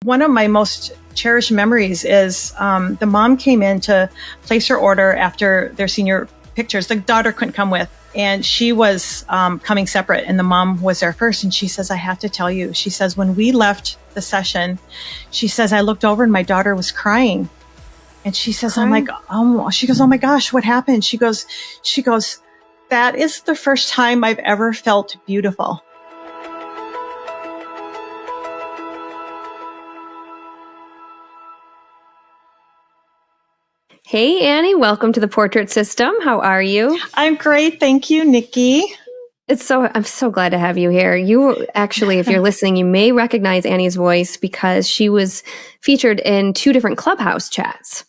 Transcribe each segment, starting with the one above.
One of my most cherished memories is the mom came in to place her order after their senior pictures. The daughter couldn't come with, and she was coming separate, and the mom was there first. And she says, I have to tell you, she says, when we left the session, she says, I looked over and my daughter was crying. And she says, I'm like, she goes, oh my gosh, what happened? She goes, that is the first time I've ever felt beautiful. Hey, Annie, welcome to the Portrait System. How are you? I'm great. Thank you, Nikki. I'm so glad to have you here. You actually, if you're listening, you may recognize Annie's voice because she was featured in 2 different Clubhouse chats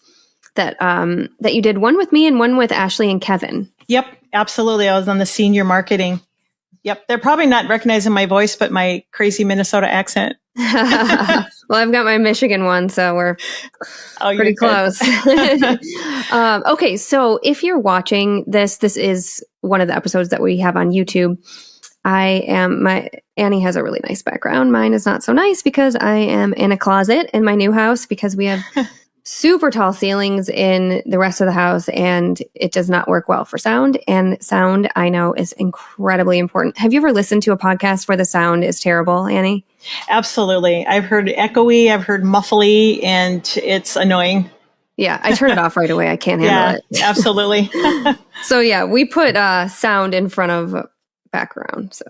that you did, one with me and one with Ashley and Kevin. Yep, absolutely. I was on the senior marketing. Yep. They're probably not recognizing my voice, but my crazy Minnesota accent. Well, I've got my Michigan one, so we're pretty close. Okay, so if you're watching this is one of the episodes that we have on YouTube. Annie has a really nice background. Mine is not so nice because I am in a closet in my new house because we have super tall ceilings in the rest of the house, and it does not work well for sound. And sound, I know, is incredibly important. Have you ever listened to a podcast where the sound is terrible, Annie? Absolutely. I've heard echoey, I've heard muffly, and it's annoying. Yeah, I turn it off right away. I can't handle it. Absolutely. So yeah, we put sound in front of background. So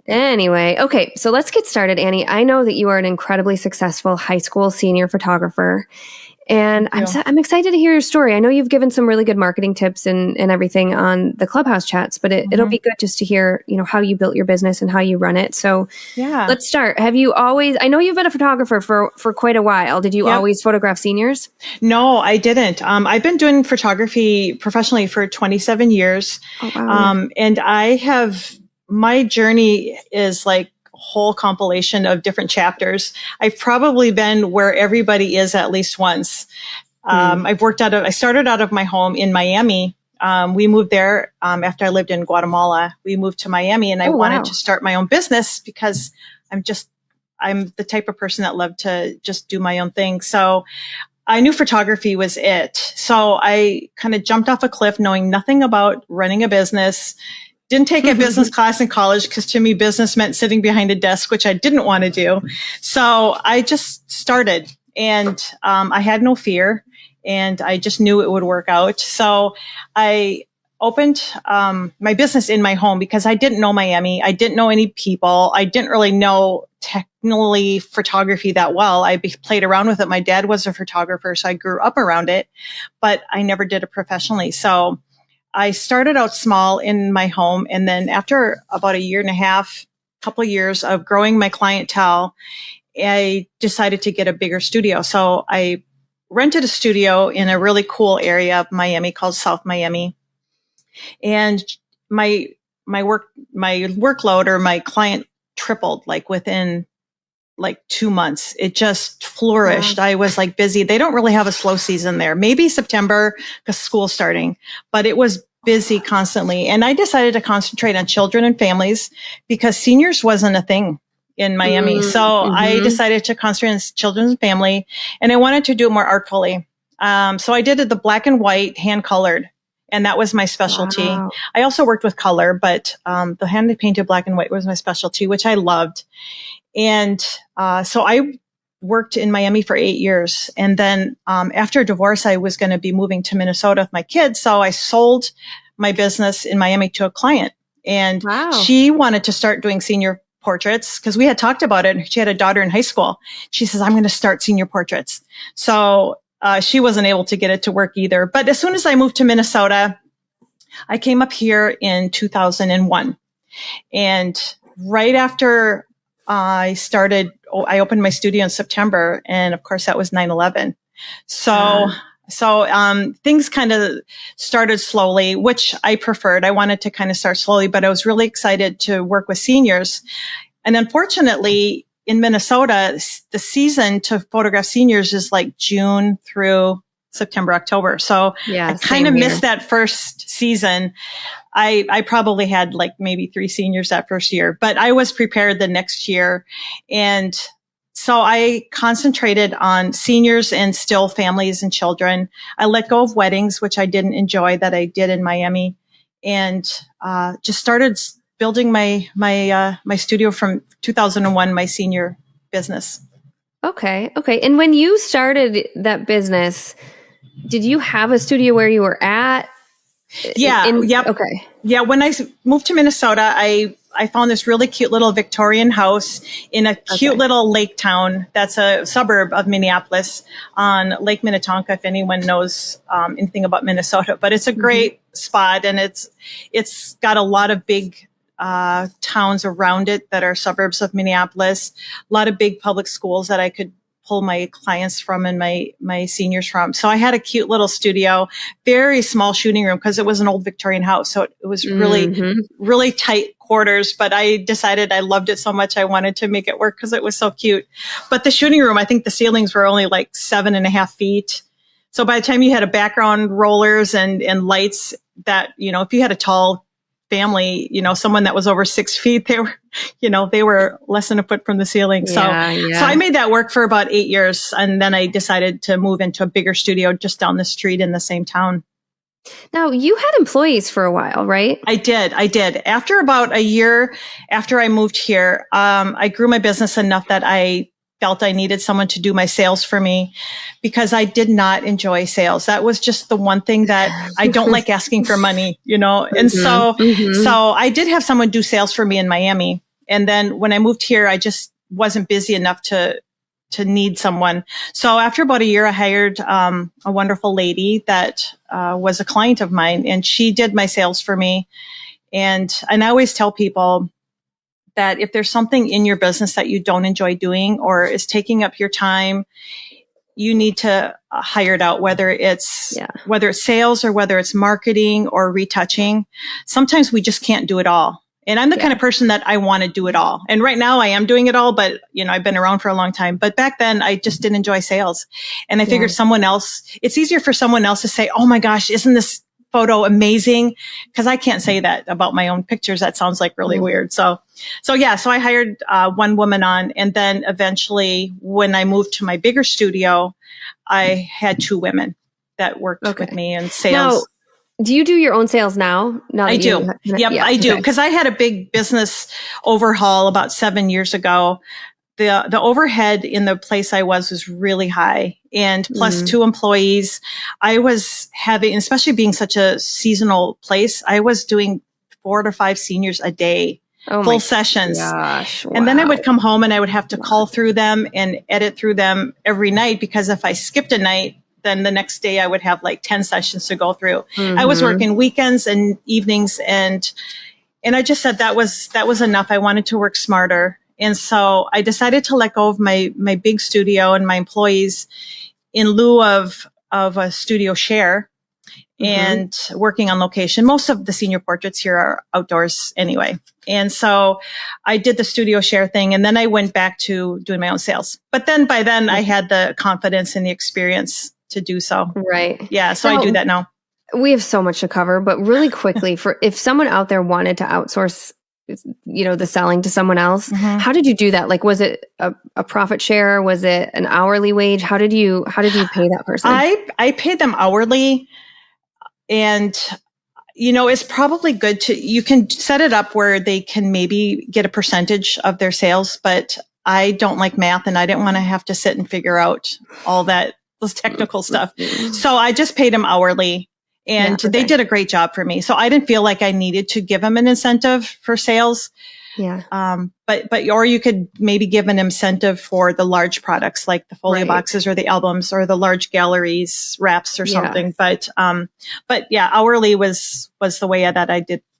anyway, okay, so let's get started, Annie. I know that you are an incredibly successful high school senior photographer, and I'm excited to hear your story. I know you've given some really good marketing tips and everything on the Clubhouse chats, but it'll be good just to hear, how you built your business and how you run it. So let's start. Have you always, I know you've been a photographer for quite a while. Did you always photograph seniors? No, I didn't. I've been doing photography professionally for 27 years. Oh, wow. And my journey is like a whole compilation of different chapters. I've probably been where everybody is at least once. I started out of my home in Miami. We moved there after I lived in Guatemala. We moved to Miami, and I wanted to start my own business because I'm the type of person that loved to just do my own thing. So I knew photography was it. So I kind of jumped off a cliff knowing nothing about running a business. Didn't take a business class in college because to me, business meant sitting behind a desk, which I didn't want to do. So I just started, and I had no fear, and I just knew it would work out. So I opened my business in my home because I didn't know Miami. I didn't know any people. I didn't really know technically photography that well. I played around with it. My dad was a photographer, so I grew up around it, but I never did it professionally. So I started out small in my home, and then after about a year and a half, couple of years of growing my clientele, I decided to get a bigger studio. So I rented a studio in a really cool area of Miami called South Miami. And my workload or my client tripled within 2 months. It just flourished. Wow. I was busy. They don't really have a slow season there. Maybe September because school's starting, but it was busy constantly. And I decided to concentrate on children and families because seniors wasn't a thing in Miami. So I decided to concentrate on children and family, and I wanted to do it more artfully. So I did it the black and white, hand colored. And that was my specialty. Wow. I also worked with color, but the hand painted black and white was my specialty, which I loved. And so I worked in Miami for 8 years. And then after a divorce, I was going to be moving to Minnesota with my kids. So I sold my business in Miami to a client. And she wanted to start doing senior portraits because we had talked about it. She had a daughter in high school. She says, I'm going to start senior portraits. So she wasn't able to get it to work either. But as soon as I moved to Minnesota, I came up here in 2001. And right after I opened my studio in September. And of course, that was 9/11. So things kind of started slowly, which I preferred. I wanted to kind of start slowly, but I was really excited to work with seniors. And unfortunately, in Minnesota, the season to photograph seniors is June through September, October. So I kind of missed that first season. I probably had maybe 3 seniors that first year, but I was prepared the next year. And So I concentrated on seniors and still families and children. I let go of weddings, which I didn't enjoy that I did in Miami, and just started building my studio from 2001, my senior business. Okay. And when you started that business, did you have a studio where you were at? Yeah. Yep. Okay. Yeah. When I moved to Minnesota, I found this really cute little Victorian house in a cute little lake town that's a suburb of Minneapolis on Lake Minnetonka, if anyone knows anything about Minnesota. But it's a great spot, and it's got a lot of big towns around it that are suburbs of Minneapolis, a lot of big public schools that I could pull my clients from and my seniors from. So I had a cute little studio, very small shooting room because it was an old Victorian house. So it was really tight quarters, but I decided I loved it so much I wanted to make it work because it was so cute. But the shooting room, I think the ceilings were only like 7.5 feet. So by the time you had a background, rollers and lights that, if you had a tall family, someone that was over 6 feet, they were less than a foot from the ceiling. So I made that work for about 8 years. And then I decided to move into a bigger studio just down the street in the same town. Now, you had employees for a while, right? I did. After about a year after I moved here, I grew my business enough that I felt I needed someone to do my sales for me because I did not enjoy sales. That was just the one thing that I don't like asking for money, And so I did have someone do sales for me in Miami. And then when I moved here, I just wasn't busy enough to need someone. So after about a year, I hired a wonderful lady that was a client of mine, and she did my sales for me. And I always tell people that if there's something in your business that you don't enjoy doing or is taking up your time, you need to hire it out, whether it's sales or whether it's marketing or retouching. Sometimes we just can't do it all. And I'm the kind of person that I want to do it all. And right now I am doing it all, but I've been around for a long time. But back then I just didn't enjoy sales. And I figured it's easier for someone else to say, "Oh my gosh, isn't this photo amazing?" Because I can't say that about my own pictures. That sounds like really weird. So I hired one woman on, and then eventually when I moved to my bigger studio, I had 2 women that worked with me in sales. Now, do you do your own sales now? I do. I do. Because I had a big business overhaul about 7 years ago. The overhead in the place I was really high, and plus 2 employees. I was having, especially being such a seasonal place, I was doing 4 to 5 seniors a day, full sessions. Gosh, wow. And then I would come home and I would have to call through them and edit through them every night, because if I skipped a night, then the next day I would have like 10 sessions to go through. I was working weekends and evenings, and I just said that was enough. I wanted to work smarter. And so I decided to let go of my big studio and my employees in lieu of a studio share and working on location. Most of the senior portraits here are outdoors anyway. And so I did the studio share thing, and then I went back to doing my own sales. But then by then I had the confidence and the experience to do so. Right. Yeah. So I do that now. We have so much to cover, but really quickly, for if someone out there wanted to outsource the selling to someone else, how did you do that? Like, was it a profit share? Was it an hourly wage? How did you pay that person? I paid them hourly, and it's probably good you can set it up where they can maybe get a percentage of their sales, but I don't like math, and I didn't want to have to sit and figure out all those technical stuff. So I just paid them hourly. And they did a great job for me. So I didn't feel like I needed to give them an incentive for sales. Yeah. Or you could maybe give an incentive for the large products like the folio boxes or the albums or the large galleries wraps or something. But yeah, hourly was the way that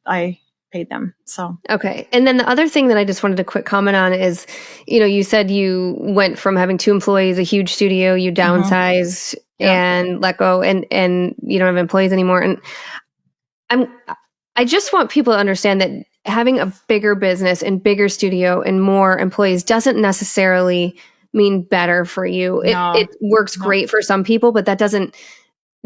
I paid them. So. Okay. And then the other thing that I just wanted to quick comment on is, you said you went from having 2 employees, a huge studio, you downsized and let go, and you don't have employees anymore. And I just want people to understand that having a bigger business and bigger studio and more employees doesn't necessarily mean better for you. It works great for some people, but that doesn't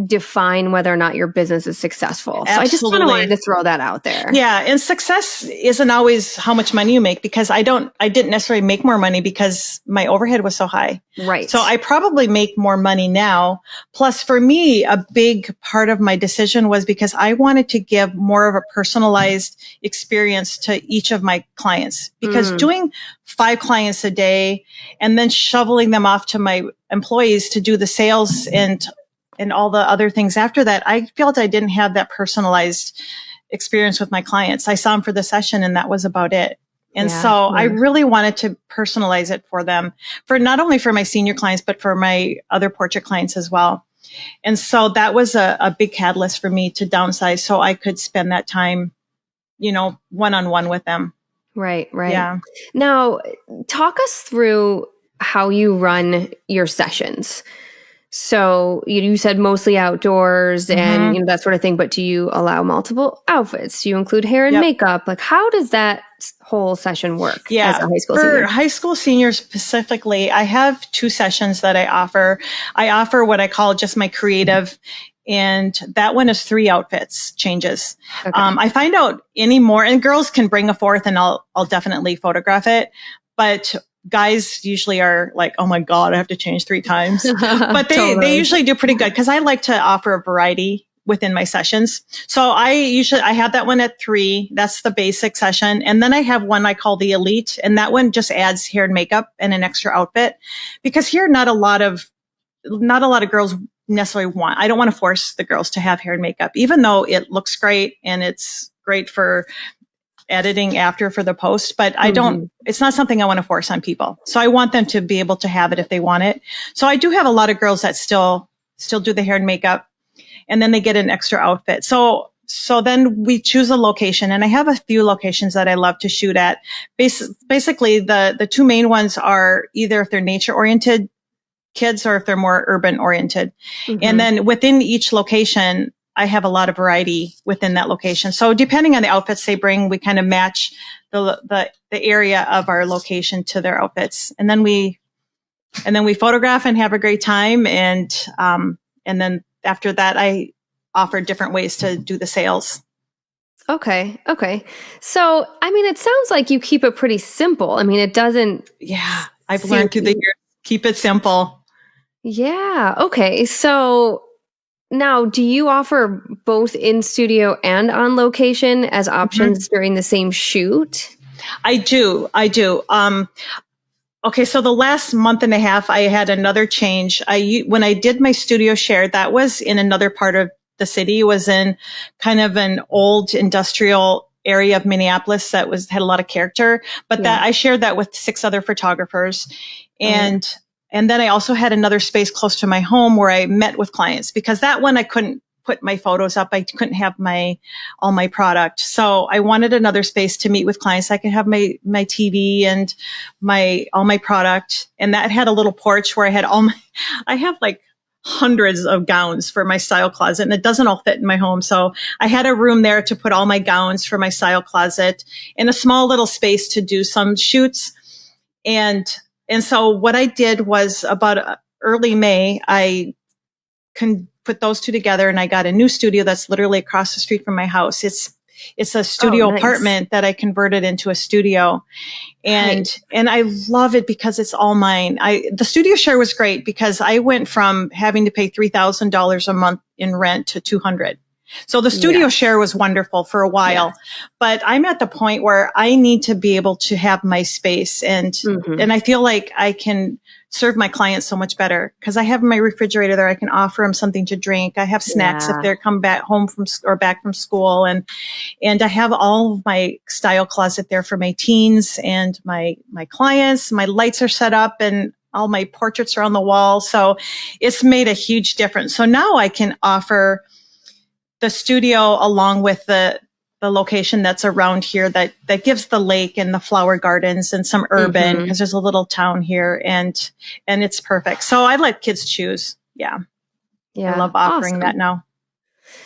define whether or not your business is successful. Absolutely. So I just kind of wanted to throw that out there. Yeah. And success isn't always how much money you make, because I didn't necessarily make more money because my overhead was so high. Right. So I probably make more money now. Plus, for me, a big part of my decision was because I wanted to give more of a personalized experience to each of my clients, because doing 5 clients a day and then shoveling them off to my employees to do the sales and all the other things after that, I felt I didn't have that personalized experience with my clients. I saw them for the session and that was about it. And so I really wanted to personalize it for them, for not only for my senior clients, but for my other portrait clients as well. And so that was a big catalyst for me to downsize so I could spend that time, one-on-one with them. Right. Yeah. Now, talk us through how you run your sessions. So you said mostly outdoors and that sort of thing, but do you allow multiple outfits? Do you include hair and makeup? Like, how does that whole session work as a high school senior? For high school seniors specifically, I have 2 sessions that I offer. I offer what I call just my creative, and that one is 3 outfits changes. Okay. I find out any more, and girls can bring a 4th, and I'll definitely photograph it, but guys usually are like, oh my God, I have to change 3 times. But they usually do pretty good, because I like to offer a variety within my sessions. So I have that one at 3. That's the basic session. And then I have one I call the elite. And that one just adds hair and makeup and an extra outfit, because here, not a lot of girls necessarily want, I don't want to force the girls to have hair and makeup, even though it looks great and it's great for editing after for the post, but it's not something I want to force on people. So I want them to be able to have it if they want it. So I do have a lot of girls that still do the hair and makeup, and then they get an extra outfit. So then we choose a location, and I have a few locations that I love to shoot at. Basically the 2 main ones are either if they're nature oriented kids or if they're more urban oriented. And then within each location, I have a lot of variety within that location. So depending on the outfits they bring, we kind of match the area of our location to their outfits. And then we photograph and have a great time. And then after that, I offer different ways to do the sales. Okay. So, I mean, it sounds like you keep it pretty simple. I mean, it doesn't. Yeah. I've learned through the years, keep it simple. Yeah. Okay. So, now, do you offer both in studio and on location as options during the same shoot? I do. Okay, so the last month and a half, I had another change. When I did my studio share, that was in another part of the city. It was in kind of an old industrial area of Minneapolis that had a lot of character. But that I shared that with 6 other photographers, and then I also had another space close to my home where I met with clients, because that one I couldn't put my photos up. I couldn't have all my product. So I wanted another space to meet with clients. I could have my TV and all my product. And that had a little porch where I had I have like hundreds of gowns for my style closet, and it doesn't all fit in my home. So I had a room there to put all my gowns for my style closet, and a small little space to do some shoots. And so what I did was about early May, I can put those 2 together, and I got a new studio that's literally across the street from my house. It's a studio apartment that I converted into a studio. And I love it because it's all mine. The studio share was great because I went from having to pay $3,000 a month in rent to $200. So the studio share was wonderful for a while, but I'm at the point where I need to be able to have my space, and I feel like I can serve my clients so much better because I have my refrigerator there. I can offer them something to drink. I have snacks if they're come back home back from school, and I have all of my style closet there for my teens and my clients. My lights are set up, and all my portraits are on the wall. So it's made a huge difference. So now I can offer the studio along with the location that's around here that gives the lake and the flower gardens and some urban, because there's a little town here, and it's perfect. So I let kids choose. Yeah. I love offering that now.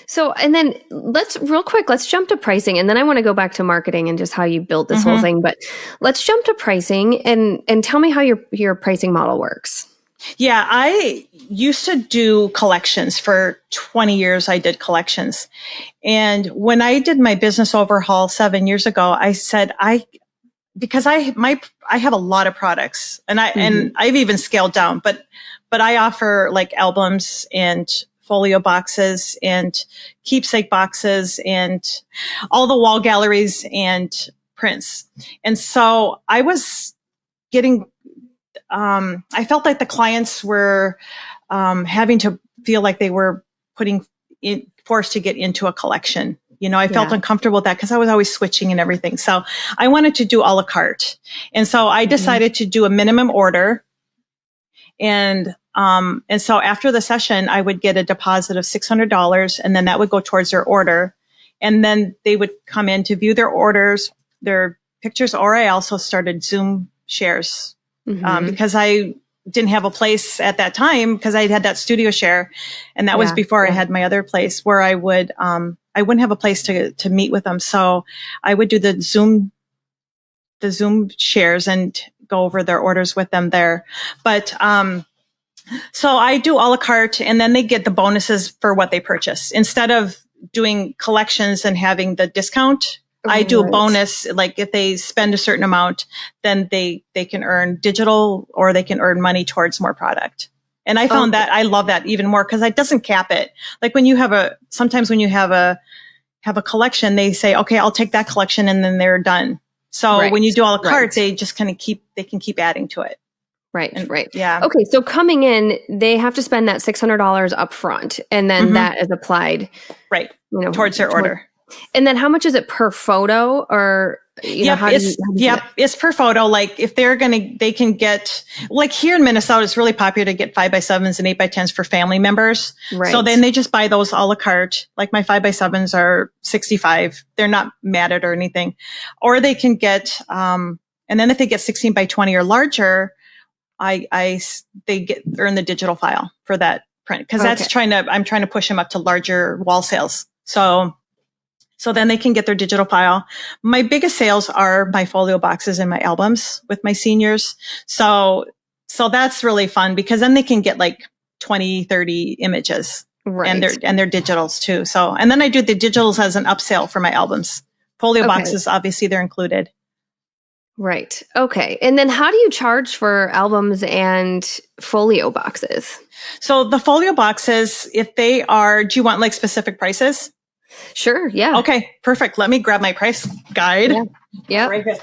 So, and then let's jump to pricing, and then I want to go back to marketing and just how you built this whole thing, but let's jump to pricing and tell me how your pricing model works. Yeah, I used to do collections for 20 years. I did collections. And when I did my business overhaul 7 years ago, I said, because I have a lot of products and I've even scaled down, but I offer like albums and folio boxes and keepsake boxes and all the wall galleries and prints. And so I was getting, I felt like the clients were having to feel like they were forced to get into a collection. I felt uncomfortable with that because I was always switching and everything. So I wanted to do a la carte. And so I decided to do a minimum order. And so after the session, I would get a deposit of $600 and then that would go towards their order. And then they would come in to view their orders, their pictures, or I also started Zoom shares because I didn't have a place at that time because I had that studio share. And that was before I had my other place where I wouldn't have a place to meet with them. So I would do the Zoom shares and go over their orders with them there. But, so I do a la carte and then they get the bonuses for what they purchase. Instead of doing collections and having the discount, I do a bonus. Like if they spend a certain amount, then they can earn digital or they can earn money towards more product. And I found that I love that even more because it doesn't cap it. Like when you sometimes when you have a collection, they say, okay, I'll take that collection and then they're done. So when you do a la carte, they just kind of they can keep adding to it. Right. Yeah. Okay. So coming in, they have to spend that $600 up front and then that is applied. Right. Towards their order. And then how much is it per photo or, it's per photo. Like if they can get, like here in Minnesota, it's really popular to get 5x7s and 8x10s for family members. Right. So then they just buy those a la carte. Like my 5x7s are 65. They're not matted or anything. Or they can get, and then if they get 16x20 or larger, they earn the digital file for that print. Cause I'm trying to push them up to larger wall sales. So then they can get their digital file. My biggest sales are my folio boxes and my albums with my seniors. So that's really fun because then they can get like 20, 30 images and their digitals too. So, and then I do the digitals as an upsell for my albums. Folio boxes, obviously they're included. Right. Okay. And then how do you charge for albums and folio boxes? So the folio boxes, do you want like specific prices? Sure. Yeah. Okay. Perfect. Let me grab my price guide. Yeah. Right here.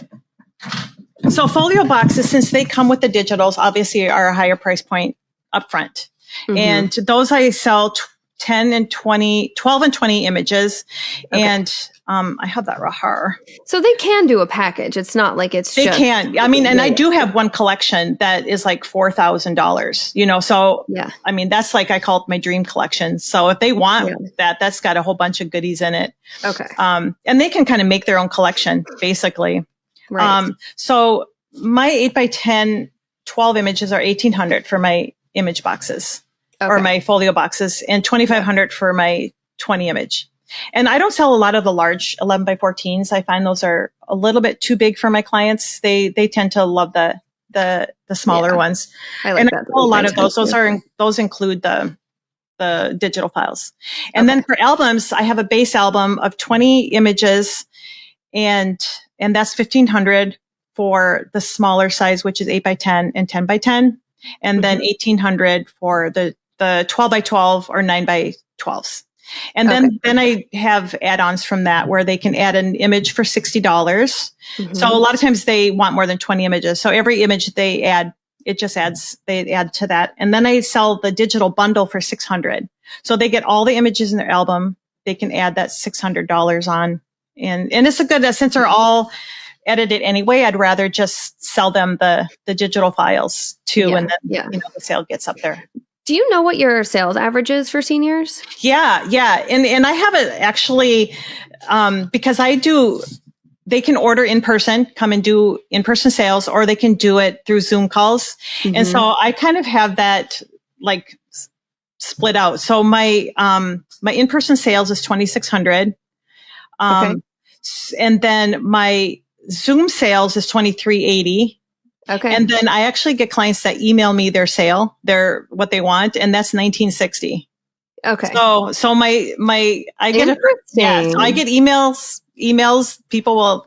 So folio boxes, since they come with the digitals, obviously are a higher price point up front. And those I sell 12 and 20 images. And I have that rahar. So they can do a package. It's not like they can. I mean, and I do have one collection that is like $4,000, so I mean, that's like, I call it my dream collection. So if they want that's got a whole bunch of goodies in it. Okay. And they can kind of make their own collection basically. Right. So my 8x10, 12 images are $1,800 for my image boxes or my folio boxes and $2,500 for my 20 image. And I don't sell a lot of the large 11x14s. I find those are a little bit too big for my clients. They tend to love the smaller ones. I like that. A lot of those. Those include the digital files. And then for albums, I have a base album of 20 images and that's $1,500 for the smaller size, which is 8x10 and 10x10. And then $1,800 for the 12x12 or 9x12s. And then I have add-ons from that where they can add an image for $60. So a lot of times they want more than 20 images. So every image they add, they add to that. And then I sell the digital bundle for $600. So they get all the images in their album. They can add that $600 on. And it's a good, since they're all edited anyway, I'd rather just sell them the digital files too. And then, the sale gets up there. Do you know what your sales average is for seniors? Yeah. And I have it actually, because they can order in person, come and do in-person sales, or they can do it through Zoom calls. And so I kind of have that like split out. So my in-person sales is $2,600. And then my Zoom sales is $2,380. Okay. And then I actually get clients that email me their sale, what they want, and that's 1960. Okay. So I get so I Interesting. get emails. People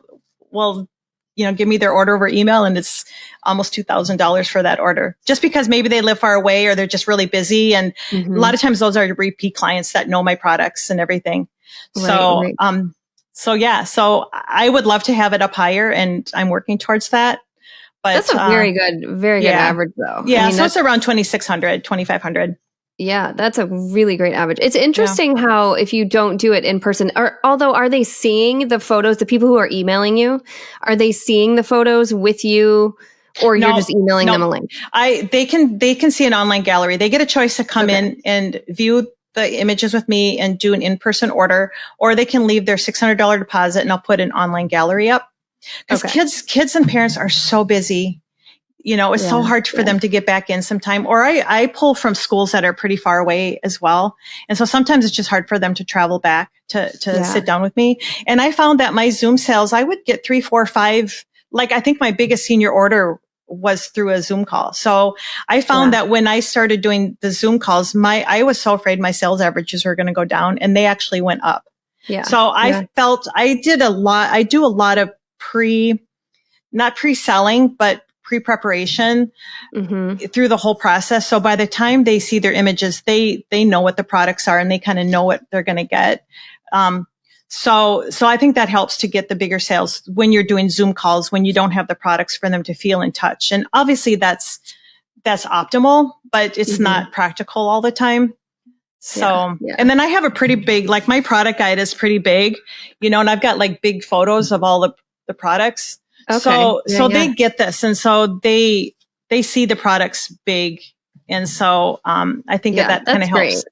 will, give me their order over email, and it's almost $2,000 for that order, just because maybe they live far away or they're just really busy. And a lot of times those are repeat clients that know my products and everything. So, Right. so I would love to have it up higher, and I'm working towards that. But That's a very good average though. yeah. I mean, So it's around 2,600, 2,500. Yeah, that's a really great average. It's interesting how if you don't do it in person, although are they seeing the photos, the people who are emailing you, are they seeing the photos with you, or you're just emailing them a link? They can see an online gallery. They get a choice to come in and view the images with me and do an in-person order, or they can leave their $600 deposit and I'll put an online gallery up. Because kids and parents are so busy. It's so hard for them to get back in sometime. Or I pull from schools that are pretty far away as well. And so sometimes it's just hard for them to travel back to sit down with me. And I found that my Zoom sales, I would get 3, 4, 5, like I think my biggest senior order was through a Zoom call. So I found that when I started doing the Zoom calls, I was so afraid my sales averages were going to go down, and they actually went up. Yeah. So I felt I do a lot of not pre-selling, but pre-preparation through the whole process. So by the time they see their images, they know what the products are and they kind of know what they're going to get. So I think that helps to get the bigger sales when you're doing Zoom calls, when you don't have the products for them to feel and touch. And obviously that's optimal, but it's not practical all the time. So, and then I have a pretty big, like my product guide is pretty big, and I've got like big photos of all the products. Okay. So they get this. And so they see the products big. And so, I think that kind of helps. Great.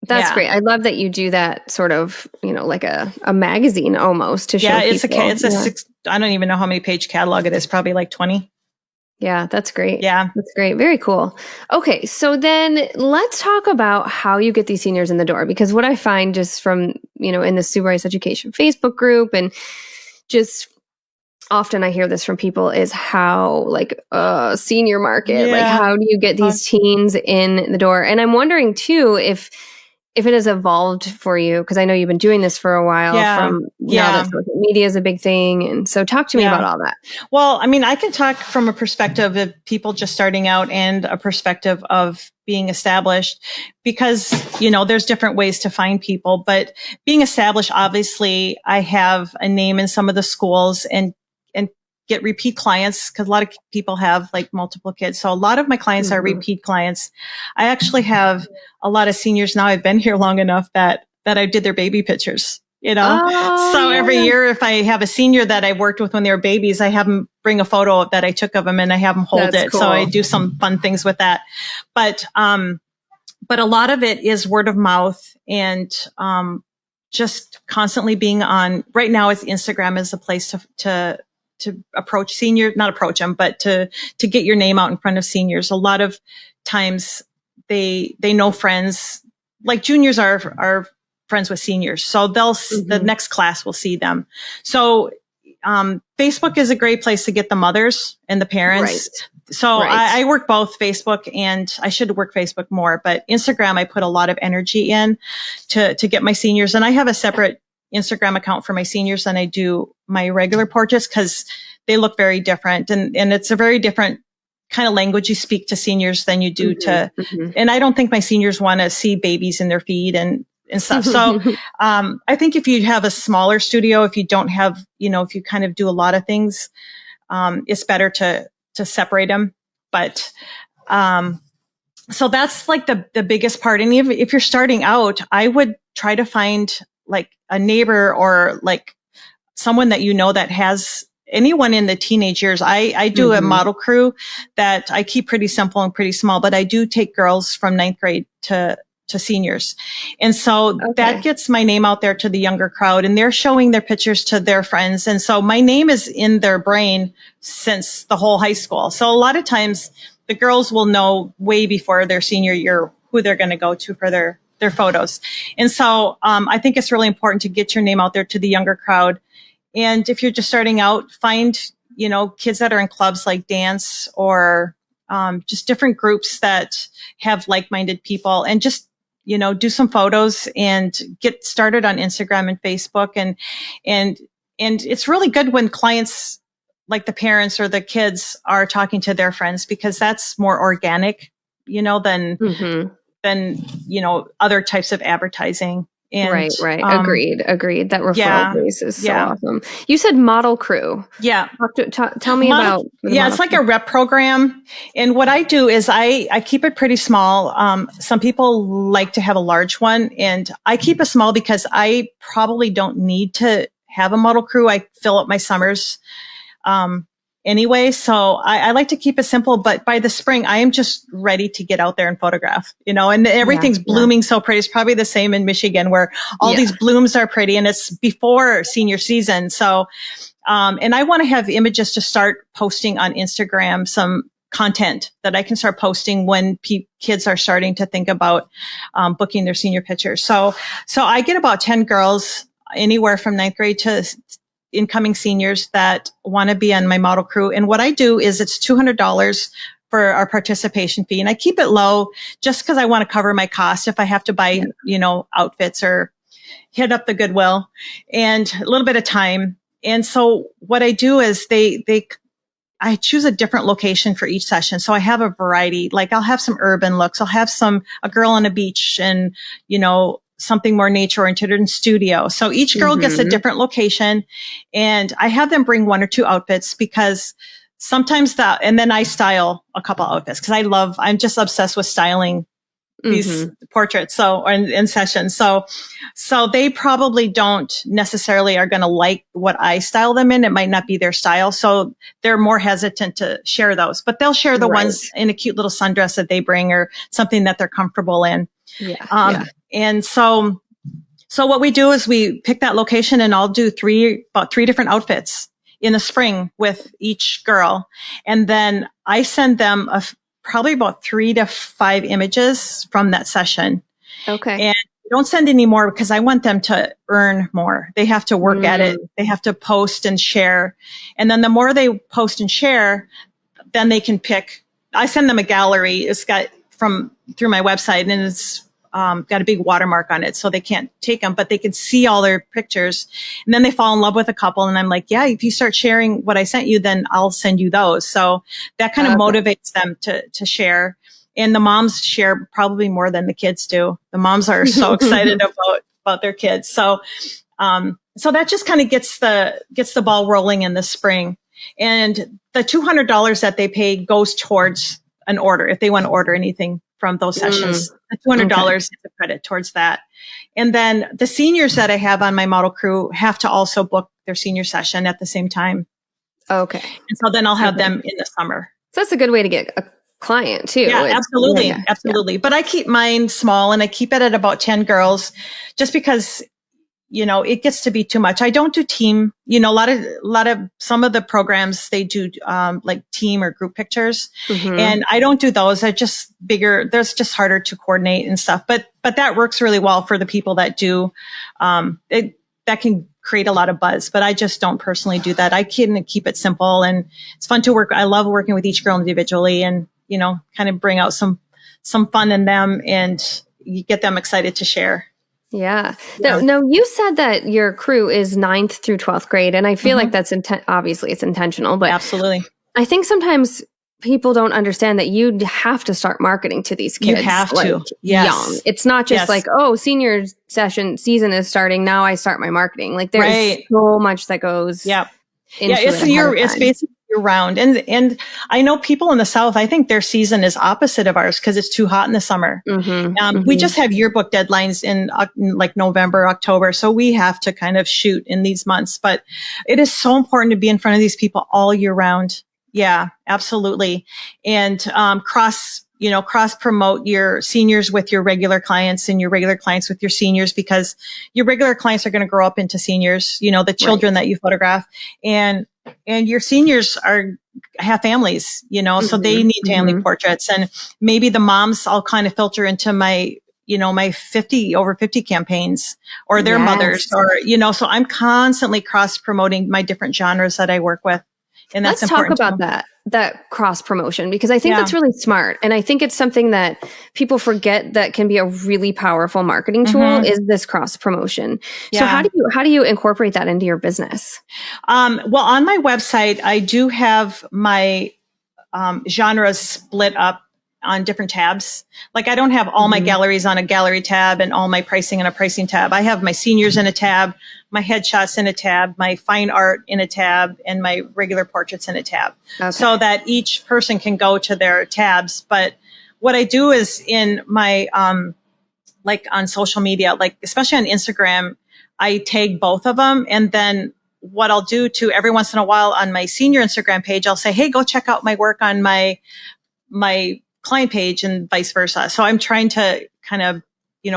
That's great. I love that you do that sort of, like a magazine almost to show people. It's I don't even know how many page catalog it is. Probably like 20. Yeah, that's great. Yeah. That's great. Very cool. Okay. So then let's talk about how you get these seniors in the door, because what I find just from, in the Sue Rice Education Facebook group, and just often I hear this from people, is how senior market, like how do you get these teens in the door? And I'm wondering too, if it has evolved for you, because I know you've been doing this for a while from now that social media is a big thing. And so talk to me about all that. Well, I mean, I can talk from a perspective of people just starting out and a perspective of being established, because, there's different ways to find people. But being established, obviously, I have a name in some of the schools and get repeat clients, because a lot of people have like multiple kids. So a lot of my clients are repeat clients. I actually have a lot of seniors now. I've been here long enough that I did their baby pictures, so every year, if I have a senior that I worked with when they were babies, I have them bring a photo that I took of them and I have them hold it. Cool. So I do some fun things with that. But a lot of it is word of mouth and, just constantly being on. Right now, it's Instagram is the place to approach seniors, not approach them, but to get your name out in front of seniors. A lot of times they know friends, like juniors are friends with seniors. So the next class will see them. So, Facebook is a great place to get the mothers and the parents. Right. So I work both Facebook, and I should work Facebook more, but Instagram, I put a lot of energy in to get my seniors. And I have a separate Instagram account for my seniors than I do my regular portraits, because they look very different. And it's a very different kind of language you speak to seniors than you do and I don't think my seniors want to see babies in their feed and stuff. So, I think if you have a smaller studio, if you don't have, if you kind of do a lot of things, it's better to separate them. But, so that's like the biggest part. And if you're starting out, I would try to find like a neighbor or like someone that that has anyone in the teenage years. I do a model crew that I keep pretty simple and pretty small, but I do take girls from 9th grade to seniors. And so that gets my name out there to the younger crowd, and they're showing their pictures to their friends. And so my name is in their brain since the whole high school. So a lot of times the girls will know way before their senior year who they're going to go to for their photos. And so, I think it's really important to get your name out there to the younger crowd. And if you're just starting out, find, kids that are in clubs like dance or just different groups that have like-minded people, and just, do some photos and get started on Instagram and Facebook. And it's really good when clients, like the parents or the kids, are talking to their friends, because that's more organic, than, other types of advertising. And, right. Agreed. That referral base is so awesome. You said model crew. Yeah. Tell me about. It's like a rep program. And what I do is I keep it pretty small. Some people like to have a large one, and I keep it small because I probably don't need to have a model crew. I fill up my summers anyway. So I like to keep it simple, but by the spring, I am just ready to get out there and photograph, and everything's blooming so pretty. It's probably the same in Michigan, where all these blooms are pretty, and it's before senior season. So, and I want to have images to start posting on Instagram, some content that I can start posting when kids are starting to think about booking their senior pictures. So I get about 10 girls, anywhere from 9th grade to incoming seniors, that want to be on my model crew. And what I do is it's $200 for our participation fee. And I keep it low just because I want to cover my costs if I have to buy, outfits or hit up the Goodwill, and a little bit of time. And so what I do is I choose a different location for each session. So I have a variety. Like, I'll have some urban looks. I'll have a girl on a beach, and, something more nature oriented in studio. So each girl gets a different location, and I have them bring 1 or 2 outfits, because sometimes and then I style a couple outfits, because I'm just obsessed with styling these portraits. So, in sessions. So they probably don't necessarily are going to like what I style them in. It might not be their style. So they're more hesitant to share those, but they'll share the ones in a cute little sundress that they bring, or something that they're comfortable in. And so what we do is we pick that location, and I'll do about three different outfits in the spring with each girl. And then I send them probably about 3 to 5 images from that session. Okay. And I don't send any more, because I want them to earn more. They have to work at it. They have to post and share. And then the more they post and share, then they can pick. I send them a gallery. It's got through my website, and it's got a big watermark on it, so they can't take them, but they can see all their pictures. And then they fall in love with a couple, and I'm like, yeah, if you start sharing what I sent you, then I'll send you those. So that kind of motivates them to share. And the moms share probably more than the kids do. The moms are so excited about their kids. So that just kind of gets the ball rolling in the spring. And the $200 that they pay goes towards an order if they want to order anything from those sessions. The $200 is a credit towards that. And then the seniors that I have on my model crew have to also book their senior session at the same time. Okay. And so then I'll have them in the summer. So that's a good way to get a client too. Yeah, absolutely. Absolutely. But I keep mine small, and I keep it at about 10 girls, just because, it gets to be too much. I don't do team, some of the programs, they do, like team or group pictures, and I don't do those. They're just bigger. There's just harder to coordinate and stuff, but that works really well for the people that do, that can create a lot of buzz, but I just don't personally do that. I can keep it simple, and it's fun to work. I love working with each girl individually, and, kind of bring out some fun in them, and you get them excited to share. Yeah. No, you said that your crew is 9th through 12th grade, and I feel like that's obviously it's intentional, but absolutely. I think sometimes people don't understand that you have to start marketing to these kids. You have to. Yes. Young. It's not just like, oh, senior season is starting. Now I start my marketing. Like, there's so much that goes. Yep. It's basically year round. And I know people in the South, I think their season is opposite of ours, because it's too hot in the summer. We just have yearbook deadlines in like November, October. So we have to kind of shoot in these months, but it is so important to be in front of these people all year round. Yeah, absolutely. And, cross promote your seniors with your regular clients, and your regular clients with your seniors, because your regular clients are going to grow up into seniors, the children that you photograph, and your seniors have families, so they need family portraits. And maybe the moms, I'll kind of filter into my, my over 50 campaigns, or their mothers, or, so I'm constantly cross promoting my different genres that I work with. And that's Let's talk important about that cross promotion, because I think that's really smart. And I think it's something that people forget that can be a really powerful marketing tool is this cross promotion. So how do you incorporate that into your business? Well, on my website, I do have my genres split up on different tabs. Like I don't have all my galleries on a gallery tab and all my pricing in a pricing tab. I have my seniors in a tab, my headshots in a tab, my fine art in a tab, and my regular portraits in a tab. Okay. So that each person can go to their tabs. But what I do is in my, like on social media, like especially on Instagram, I tag both of them. And then what I'll do too, every once in a while on my senior Instagram page, I'll say, hey, go check out my work on my client page and vice versa. So I'm trying to kind of,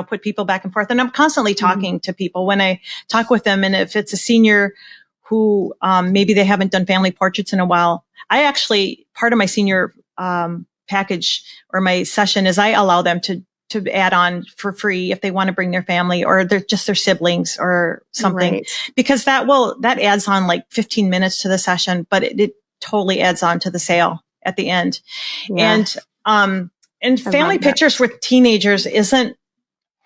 put people back and forth, and I'm constantly talking to people when I talk with them. And if it's a senior who, maybe they haven't done family portraits in a while, I actually, part of my senior, package or my session is I allow them to add on for free if they want to bring their family or their siblings or something, because that adds on like 15 minutes to the session, but it totally adds on to the sale at the end. Yeah. And family pictures with teenagers isn't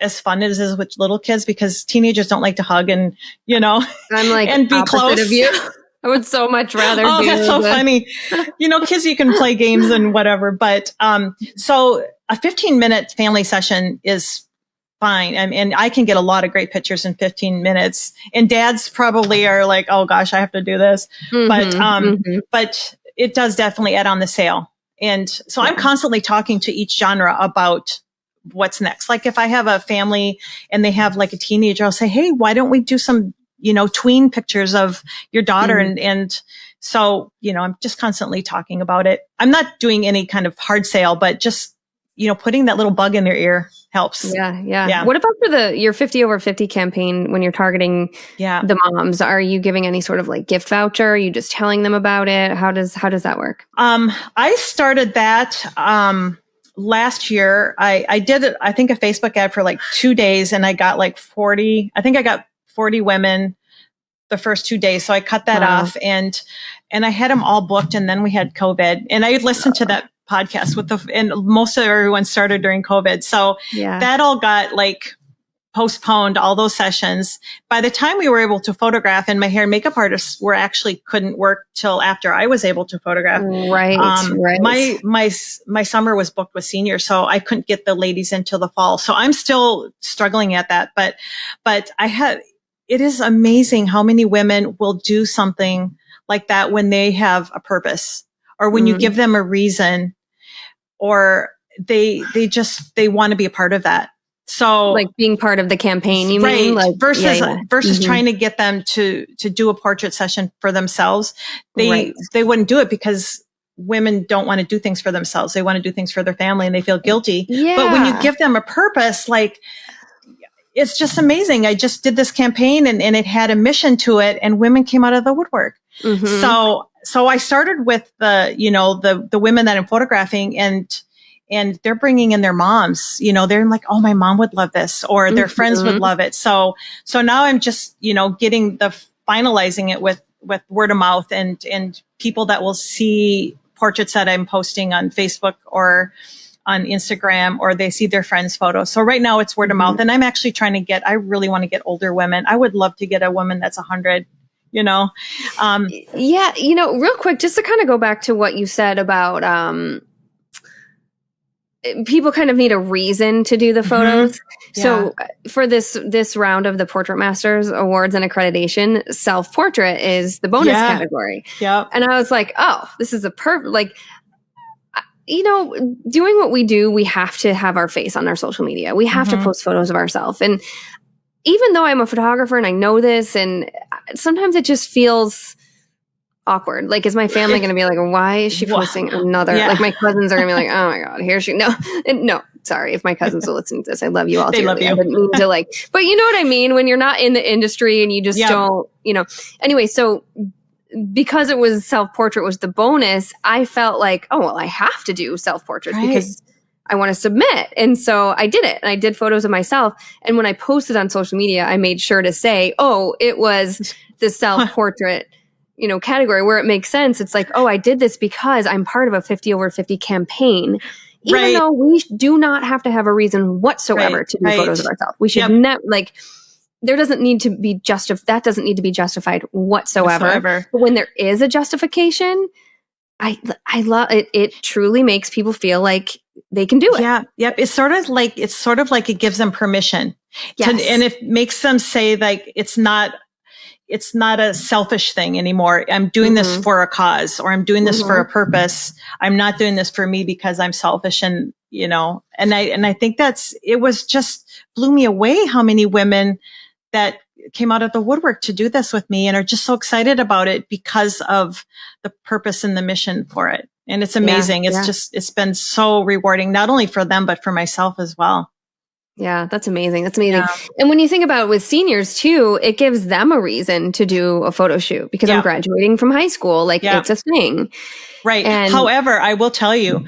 as fun as it is with little kids, because teenagers don't like to hug and, I'm like, and be close. Of you. I would so much rather do that's so funny. Kids, you can play games and whatever, but, so a 15-minute family session is fine. And I can get a lot of great pictures in 15 minutes, and dads probably are like, oh gosh, I have to do this. But it does definitely add on the sale. And so I'm constantly talking to each genre about what's next. Like if I have a family and they have like a teenager, I'll say, hey, why don't we do some, tween pictures of your daughter? And so, I'm just constantly talking about it. I'm not doing any kind of hard sale, but just, putting that little bug in their ear helps. Yeah. What about for your 50 over 50 campaign when you're targeting the moms? Are you giving any sort of like gift voucher? Are you just telling them about it? How does that work? I started that last year. I did I think a Facebook ad for like 2 days, and I got like 40 women the first 2 days. So I cut that off, and I had them all booked, and then we had COVID, and I listened to that podcast and most of everyone started during COVID. So that all got like postponed, all those sessions. By the time we were able to photograph, and my hair and makeup artists couldn't work till after I was able to photograph. Right. My summer was booked with seniors, so I couldn't get the ladies until the fall. So I'm still struggling at that, but it is amazing how many women will do something like that when they have a purpose, or when you give them a reason, or they want to be a part of that. So like being part of the campaign, you mean? Like, versus trying to get them to do a portrait session for themselves. They wouldn't do it because women don't want to do things for themselves. They want to do things for their family, and they feel guilty. Yeah. But when you give them a purpose, like, it's just amazing. I just did this campaign and it had a mission to it, and women came out of the woodwork. So I started with the women that I'm photographing, and they're bringing in their moms, they're like, oh, my mom would love this, or their friends would love it. So now I'm just, finalizing it with word of mouth and people that will see portraits that I'm posting on Facebook or on Instagram, or they see their friends' photos. So right now it's word of mouth, and I'm actually I really want to get older women. I would love to get a woman that's 100, real quick, just to kind of go back to what you said about, people kind of need a reason to do the photos. Yeah. So for this round of the Portrait Masters Awards and accreditation, self-portrait is the bonus category. Yep. And I was like, oh, this is a perfect, like, doing what we do, we have to have our face on our social media. We have to post photos of ourselves. And even though I'm a photographer and I know this, and sometimes it just feels awkward. Like, is my family going to be like, why is she posting another? Yeah. Like, my cousins are going to be like, oh my God, here she. No, sorry. If my cousins will listen to this, I love you all. They love you. I didn't mean to but you know what I mean? When you're not in the industry and you just don't, Anyway, so because it was self-portrait was the bonus, I felt like, oh, well, I have to do self-portrait because I want to submit. And so I did it. And I did photos of myself. And when I posted on social media, I made sure to say, oh, it was the self-portrait category where it makes sense. It's like, oh, I did this because I'm part of a 50 over 50 campaign. Even though we do not have to have a reason whatsoever to do photos of ourselves. We should never, there doesn't need to be that doesn't need to be justified whatsoever. But when there is a justification, I love it. It truly makes people feel like they can do it. Yeah. Yep. It's sort of like it gives them permission. And it makes them say like, it's not a selfish thing anymore. I'm doing this for a cause, or I'm doing this for a purpose. I'm not doing this for me because I'm selfish. And, and I think it was just blew me away how many women that came out of the woodwork to do this with me and are just so excited about it because of the purpose and the mission for it. And it's amazing. It's been so rewarding, not only for them, but for myself as well. Yeah, that's amazing. That's amazing. Yeah. And when you think about it with seniors too, it gives them a reason to do a photo shoot because I'm graduating from high school. Like it's a thing. Right. However, I will tell you,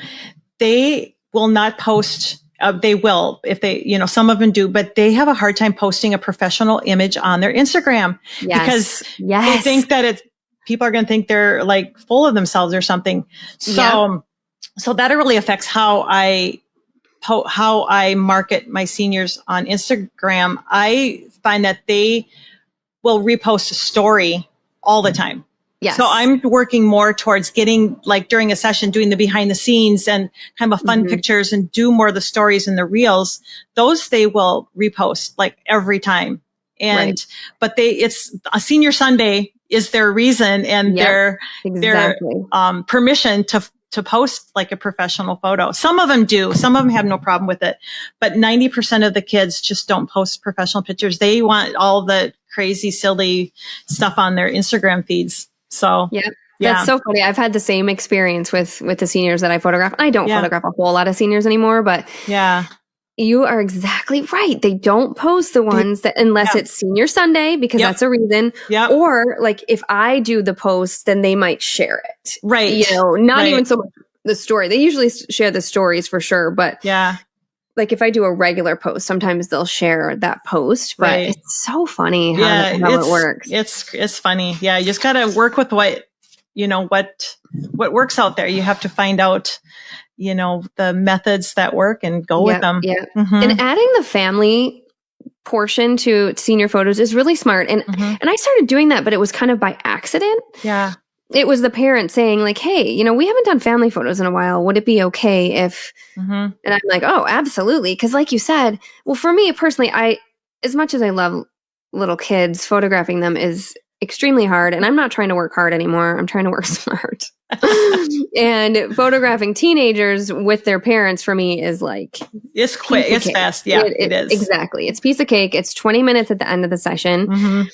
they will not post. They will if they, some of them do, but they have a hard time posting a professional image on their Instagram because they think that people are going to think they're like full of themselves or something. So that really affects how I market my seniors on Instagram. I find that they will repost a story all the time. Yes. So I'm working more towards getting, like during a session, doing the behind the scenes and kind of fun pictures and do more of the stories and the reels. Those they will repost like every time. And, but it's a senior Sunday is their reason and their permission to post like a professional photo. Some of them do. Some of them have no problem with it. But 90% of the kids just don't post professional pictures. They want all the crazy, silly stuff on their Instagram feeds. So that's so funny. I've had the same experience with the seniors that I photograph. I don't photograph a whole lot of seniors anymore, but you are exactly right. They don't post the ones that unless it's senior Sunday, because that's a reason. Or like if I do the post, then they might share it. Right. Not even so much the story. They usually share the stories for sure. But like if I do a regular post, sometimes they'll share that post. But it's so funny how it works. It's funny. Yeah. You just got to work with what works out there. You have to find out the methods that work and go with them. Yeah. And adding the family portion to senior photos is really smart. And I started doing that, but it was kind of by accident. Yeah. It was the parent saying like, hey, we haven't done family photos in a while. Would it be okay if, and I'm like, oh, absolutely. Cause like you said, well, for me personally, as much as I love little kids, photographing them is extremely hard. And I'm not trying to work hard anymore. I'm trying to work smart. And photographing teenagers with their parents for me is like it's quick, it's fast. Yeah, it is. Exactly. It's piece of cake. It's 20 minutes at the end of the session.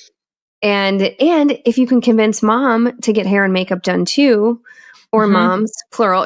And if you can convince mom to get hair and makeup done too, or moms, plural,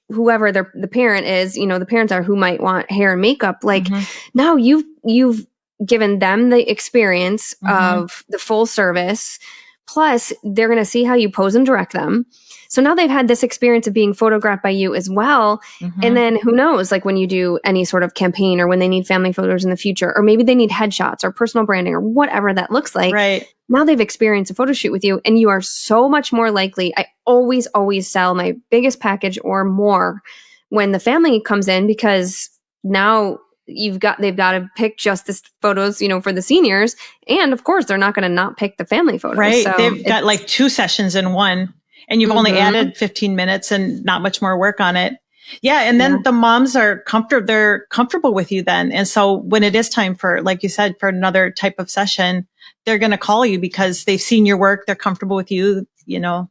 whoever the parent is, the parents are who might want hair and makeup. Like now you've given them the experience of the full service. Plus, they're going to see how you pose and direct them. So now they've had this experience of being photographed by you as well. And then who knows, like when you do any sort of campaign or when they need family photos in the future, or maybe they need headshots or personal branding or whatever that looks like. Right. Now they've experienced a photo shoot with you and you are so much more likely. I always sell my biggest package or more when the family comes in because now they've got to pick just the photos, for the seniors. And of course, they're not going to not pick the family photos. Right. So they've got like 2 sessions in one and you've only added 15 minutes and not much more work on it. Yeah. And then the moms are they're comfortable with you then. And so when it is time for, like you said, for another type of session, they're going to call you because they've seen your work. They're comfortable with you,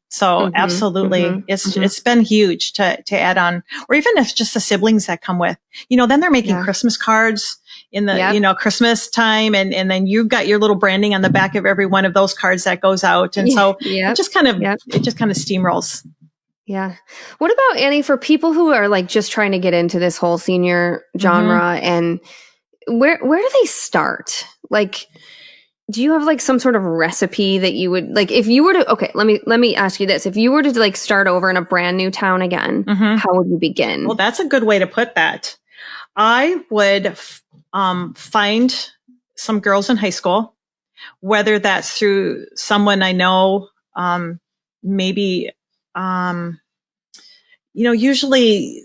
so absolutely. It's been huge to add on, or even if just the siblings that come with, then they're making Christmas cards in the, Christmas time. And then you've got your little branding on the back of every one of those cards that goes out. And so it just kind of steamrolls. Yeah. What about Annie, for people who are like just trying to get into this whole senior genre and where do they start? Like, do you have like some sort of recipe that you would like if you were to, okay, let me ask you this. If you were to like start over in a brand new town again, how would you begin? Well, that's a good way to put that. I would find some girls in high school, whether that's through someone I know maybe, usually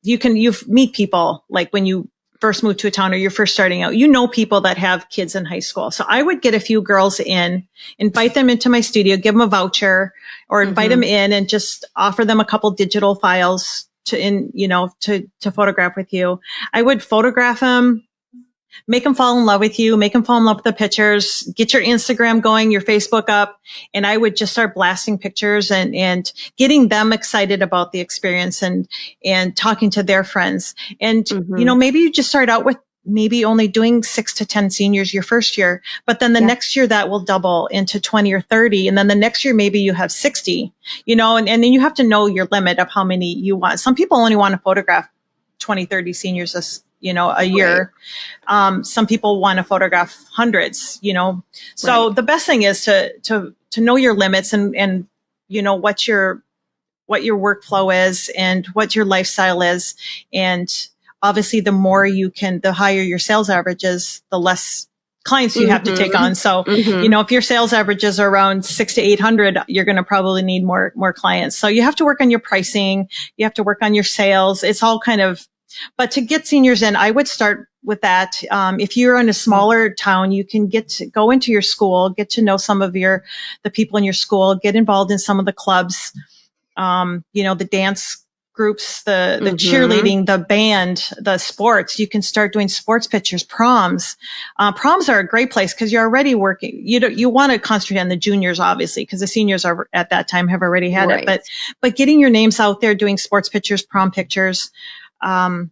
you meet people like when you first move to a town or you're first starting out, people that have kids in high school. So I would get a few girls in, invite them into my studio, give them a voucher or invite them in and just offer them a couple digital files to photograph with you. I would photograph them, make them fall in love with you, make them fall in love with the pictures, get your Instagram going, your Facebook up. And I would just start blasting pictures and getting them excited about the experience and talking to their friends. And, maybe you just start out with maybe only doing 6 to 10 seniors your first year, but then the next year that will double into 20 or 30. And then the next year, maybe you have 60, and then you have to know your limit of how many you want. Some people only want to photograph 20, 30 seniors a year. Right. Some people want to photograph hundreds, So right. The best thing is to know your limits and what your workflow is and what your lifestyle is. And obviously the higher your sales average is, the less clients you have to take on. So, if your sales averages are around 600 to 800, you're going to probably need more clients. So you have to work on your pricing. You have to work on your sales. It's all but to get seniors in, I would start with that. If you're in a smaller town, you can go into your school, get to know some of the people in your school, get involved in some of the clubs, the dance groups, the cheerleading, the band, the sports. You can start doing sports pictures, proms. Proms are a great place because you're already working. You want to concentrate on the juniors, obviously, because the seniors are at that time have already had it. But getting your names out there, doing sports pictures, prom pictures. And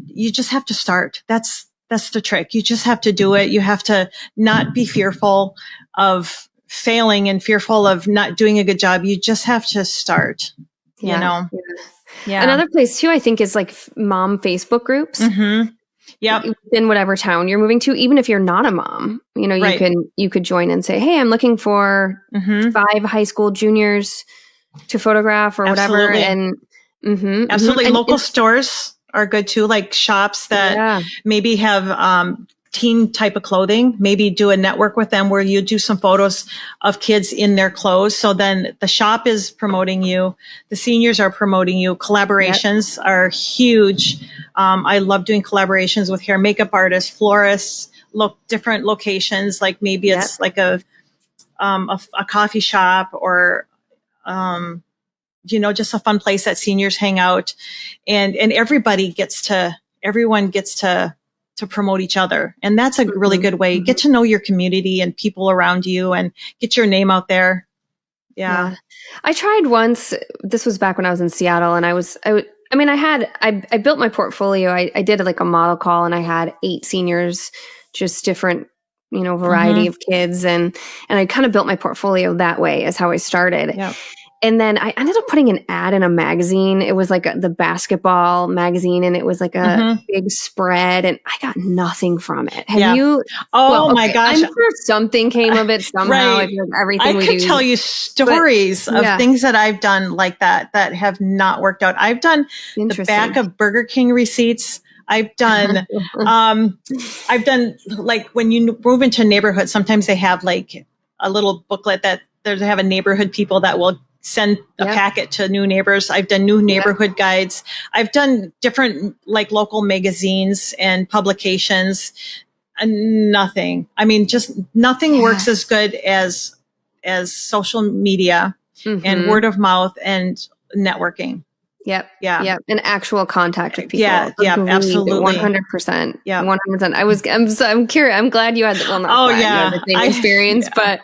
you just have to start. That's the trick. You just have to do it. You have to not be fearful of failing and fearful of not doing a good job. You just have to start, Yeah. Another place too, I think, is like mom Facebook groups. Yeah. In whatever town you're moving to, even if you're not a mom, you could join and say, hey, I'm looking for 5 high school juniors to photograph or whatever. And absolutely. Local stores are good too, like shops that maybe have teen type of clothing. Maybe do a network with them where you do some photos of kids in their clothes. So then the shop is promoting you. The seniors are promoting you. Collaborations are huge. I love doing collaborations with hair and makeup artists, florists, different locations. Like maybe it's like a coffee shop or, just a fun place that seniors hang out and everyone gets to promote each other. And that's a really good way. Get to know your community and people around you and get your name out there. Yeah. I tried once. This was back when I was in Seattle and I built my portfolio. I did like a model call and I had 8 seniors, just different, variety of kids. And I kind of built my portfolio that way is how I started. Yeah. And then I ended up putting an ad in a magazine. It was like the basketball magazine and it was like a big spread and I got nothing from it. Have you? Oh my gosh. I'm sure something came of it somehow. Right. Everything I could tell you stories of things that I've done like that have not worked out. I've done the back of Burger King receipts. I've done like when you move into a neighborhood, sometimes they have like a little booklet that they have a neighborhood people that will send a packet to new neighbors. I've done new neighborhood guides. I've done different like local magazines and publications and nothing. I mean, just nothing works as good as social media and word of mouth and networking. Yep. Yeah. Yep. And actual contact with people. Yeah. Absolutely. 100%. Yeah. 100%. I'm curious. I'm glad you had you had the same experience, but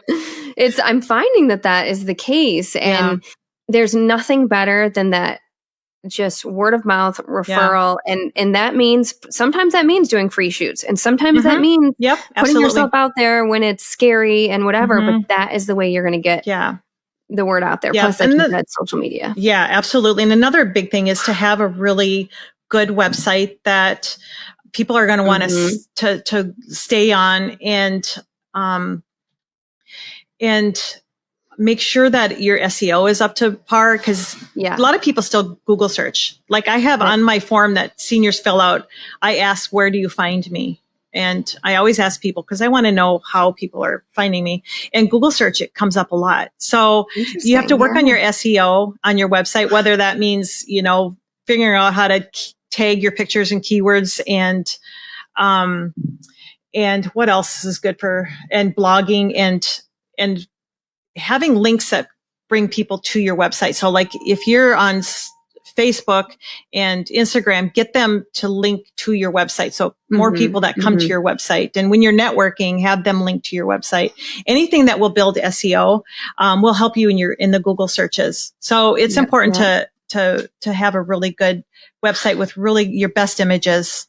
I'm finding that is the case. And there's nothing better than that, just word of mouth referral. And that means, sometimes that means doing free shoots. And sometimes that means putting yourself out there when it's scary and whatever, but that is the way you're going to get the word out there. Plus, like you said, social media. Yeah, absolutely. And another big thing is to have a really good website that people are going to want to stay on and make sure that your SEO is up to par because a lot of people still Google search. Like I have on my form that seniors fill out, I ask, where do you find me? And I always ask people because I want to know how people are finding me. And Google search, it comes up a lot. So you have to work on your SEO on your website, whether that means, figuring out how to tag your pictures and keywords and what else is good and blogging and having links that bring people to your website. So like if you're on Facebook and Instagram, get them to link to your website. So more people that come to your website. And when you're networking, have them link to your website. Anything that will build SEO will help you in the Google searches. So it's important to have a really good website with really your best images,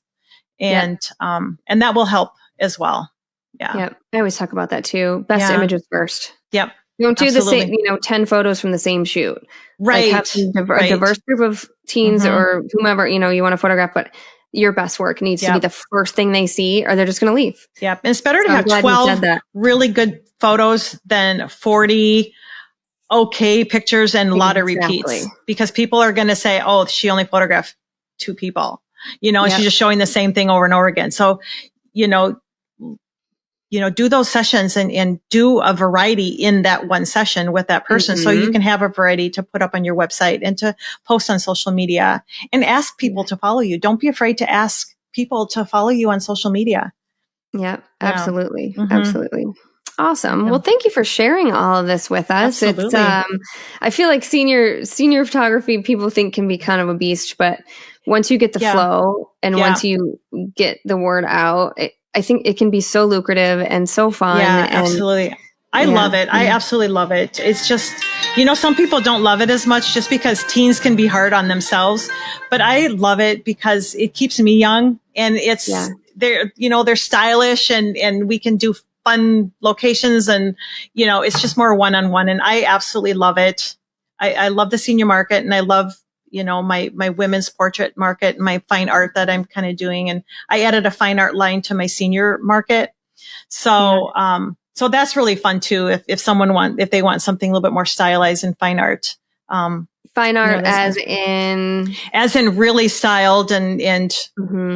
and that will help as well. Yeah. I always talk about that too. Best images first. Yep. Don't do the same, 10 photos from the same shoot. Right. Like have a diverse group of teens or whomever, you want to photograph, but your best work needs to be the first thing they see or they're just going to leave. Yep. And it's better to have 12 really good photos than 40 okay pictures and a lot of repeats, because people are going to say, oh, she only photographed 2 people, and she's just showing the same thing over and over again. So, do those sessions and do a variety in that one session with that person. So you can have a variety to put up on your website and to post on social media and ask people to follow you. Don't be afraid to ask people to follow you on social media. Yeah, absolutely. Absolutely. Awesome. Well, thank you for sharing all of this with us. Absolutely. It's, I feel like senior photography people think can be kind of a beast, but once you get the flow and once you get the word out, I think it can be so lucrative and so fun. Yeah, absolutely. I love it. I absolutely love it. It's just, some people don't love it as much just because teens can be hard on themselves, but I love it because it keeps me young and it's, they're stylish and we can do fun locations and, it's just more one-on-one, and I absolutely love it. I love the senior market, and I love, my women's portrait market and my fine art that I'm kind of doing. And I added a fine art line to my senior market. So, so that's really fun too. If they want something a little bit more stylized in fine art. Fine art as in really styled and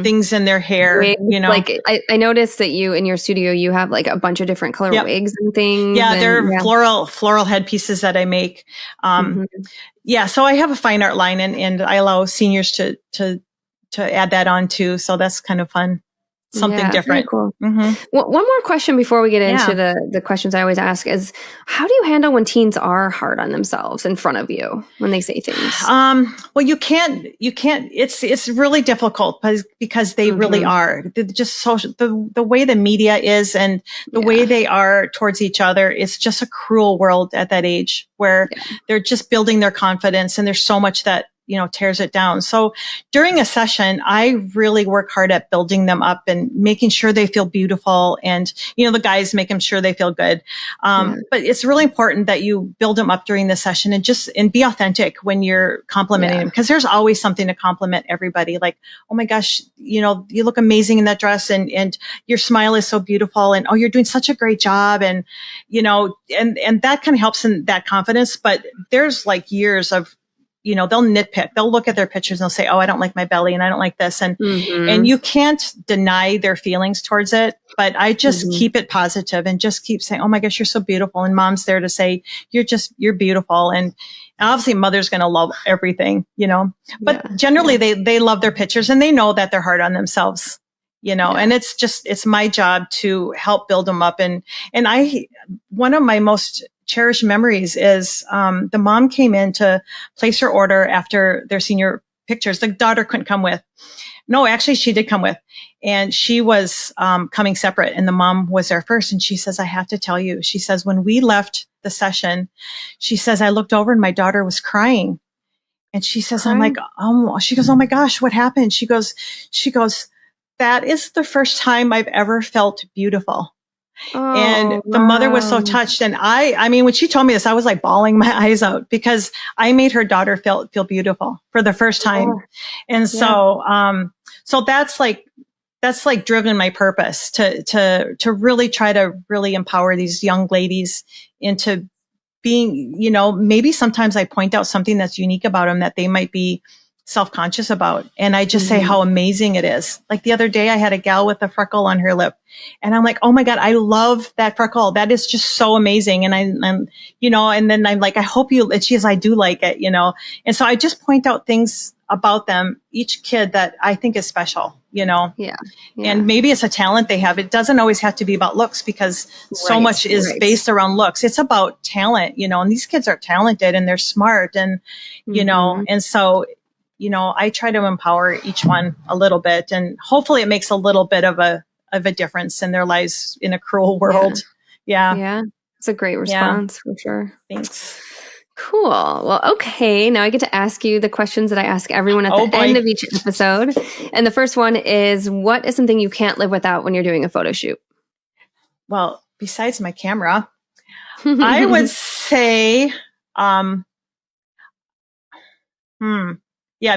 things in their hair, wigs. Like I noticed that you in your studio, you have like a bunch of different color wigs and things. Yeah. They're floral headpieces that I make. Yeah. So I have a fine art line and I allow seniors to add that on too. So that's kind of fun. Something different. Cool. Well, one more question before we get into the questions I always ask is, how do you handle when teens are hard on themselves in front of you when they say things? Well, you can't, it's really difficult because they really are. They're just social, the way the media is and the way they are towards each other. It's just a cruel world at that age where they're just building their confidence, and there's so much that tears it down. So during a session, I really work hard at building them up and making sure they feel beautiful, and, the guys making sure they feel good. But it's really important that you build them up during the session and be authentic when you're complimenting them, because there's always something to compliment everybody. Like, oh my gosh, you look amazing in that dress, and your smile is so beautiful, and oh, you're doing such a great job. And, and that kind of helps in that confidence. But there's like years of, they'll nitpick. They'll look at their pictures and they'll say, oh, I don't like my belly and I don't like this. And, and you can't deny their feelings towards it, but I just keep it positive and just keep saying, oh my gosh, you're so beautiful. And mom's there to say, you're beautiful. And obviously mother's going to love everything, but generally they love their pictures and they know that they're hard on themselves, and it's my job to help build them up. And one of my most cherished memories is the mom came in to place her order after their senior pictures. The daughter couldn't come with. No, actually, she did come with. And she was coming separate. And the mom was there first. And she says, I have to tell you, she says, when we left the session, she says, I looked over and my daughter was crying. And she says, I'm like, she goes, oh my gosh, what happened? She goes, that is the first time I've ever felt beautiful. Oh, and the mother was so touched. And I mean, when she told me this, I was like bawling my eyes out because I made her daughter feel beautiful for the first time. Oh, and so, so that's like driven my purpose to really try to really empower these young ladies into being, maybe sometimes I point out something that's unique about them that they might be self-conscious about. And I just say how amazing it is. Like the other day, I had a gal with a freckle on her lip, and I'm like, oh my God, I love that freckle. That is just so amazing. And I'm, you know, and then I'm like, I hope you, and she is, I do like it, you know? And so I just point out things about them, each kid that I think is special, you know? Yeah. And maybe it's a talent they have. It doesn't always have to be about looks, because so much is based around looks. It's about talent, you know, and these kids are talented and they're smart, and, you know, and so, you know, I try to empower each one a little bit, and hopefully it makes a little bit of a difference in their lives in a cruel world. Yeah. Yeah. It's a great response for sure. Thanks. Cool. Well, okay. Now I get to ask you the questions that I ask everyone at the end of each episode. And the first one is, what is something you can't live without when you're doing a photo shoot? Well, besides my camera, I would say,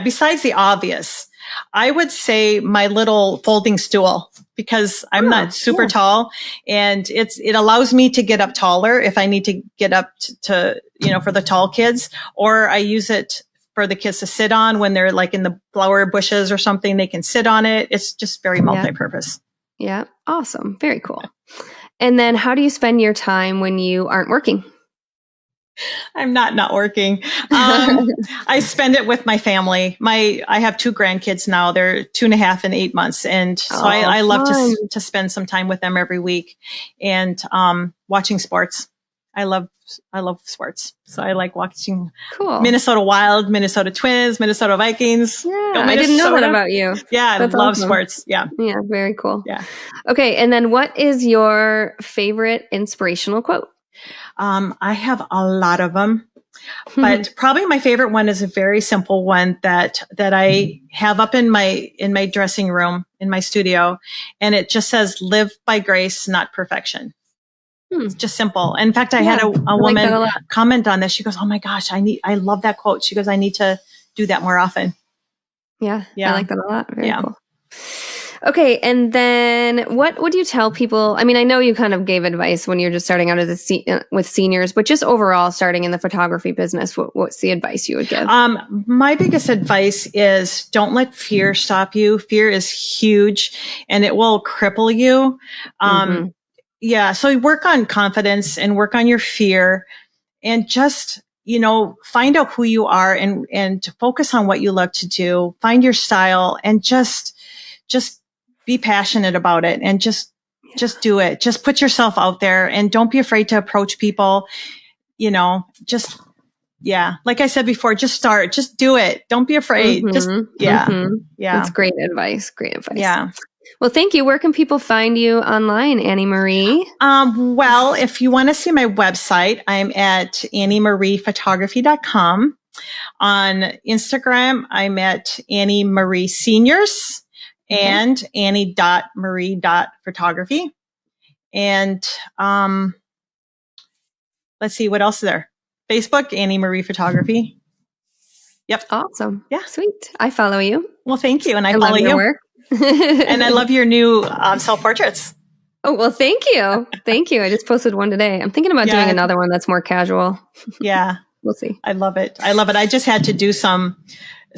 besides the obvious, I would say my little folding stool, because I'm not super tall, and it allows me to get up taller if I need to get up to, you know, for the tall kids, or I use it for the kids to sit on when they're like in the flower bushes or something, they can sit on it. It's just very multi-purpose. Yeah. Awesome. Very cool. And then how do you spend your time when you aren't working? I'm not working. I spend it with my family. I have 2 grandkids now. They're 2.5 and 8 months. And so I love to spend some time with them every week, and, watching sports. I love sports. So I like watching Minnesota Wild, Minnesota Twins, Minnesota Vikings. Yeah. I didn't know that about you. Yeah. I love sports. Yeah. Yeah. Very cool. Yeah. Okay. And then what is your favorite inspirational quote? I have a lot of them, but probably my favorite one is a very simple one that I have up in my dressing room, in my studio. And it just says, live by grace, not perfection. It's just simple. In fact, I had a woman comment on this. She goes, oh my gosh, I love that quote. She goes, I need to do that more often. Yeah. I like that a lot. Very cool. Okay. And then what would you tell people? I mean, I know you kind of gave advice when you're just starting out with seniors, but just overall starting in the photography business, what's the advice you would give? My biggest advice is, don't let fear stop you. Fear is huge, and it will cripple you. Yeah. So work on confidence and work on your fear, and just, you know, find out who you are, and focus on what you love to do. Find your style, and just be passionate about it, and just do it. Just put yourself out there, and don't be afraid to approach people. You know, like I said before, just start, just do it. Don't be afraid. Yeah. That's great advice. Great advice. Yeah. Well, thank you. Where can people find you online, Annie Marie? Well, if you want to see my website, I'm at AnnieMariePhotography.com. On Instagram, I'm at Annie Marie Seniors and Annie.Marie.Photography. And let's see, what else is there? Facebook, Annie Marie Photography. Yep. Awesome. Yeah. Sweet. I follow you. Well, thank you. And I follow your work. And I love your new self-portraits. Oh, well, thank you. Thank you. I just posted one today. I'm thinking about doing another one that's more casual. Yeah. We'll see. I love it. I just had to do some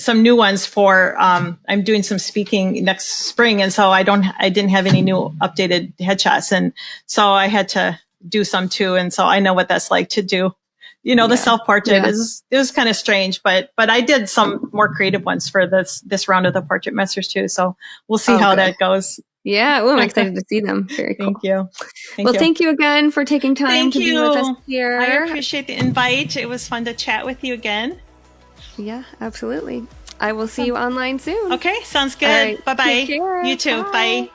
new ones for, I'm doing some speaking next spring. And so I didn't have any new updated headshots. And so I had to do some too. And so I know what that's like to do. You know, the self-portrait it was kind of strange, but I did some more creative ones for this round of the Portrait Masters too. So we'll see how that goes. Yeah. Well, I'm excited to see them. Very cool. Thank you. Thank you again for taking time to be with us here. I appreciate the invite. It was fun to chat with you again. Yeah, absolutely. I will see you online soon. Okay. Sounds good. Right. Bye-bye. Take care. You too. Bye.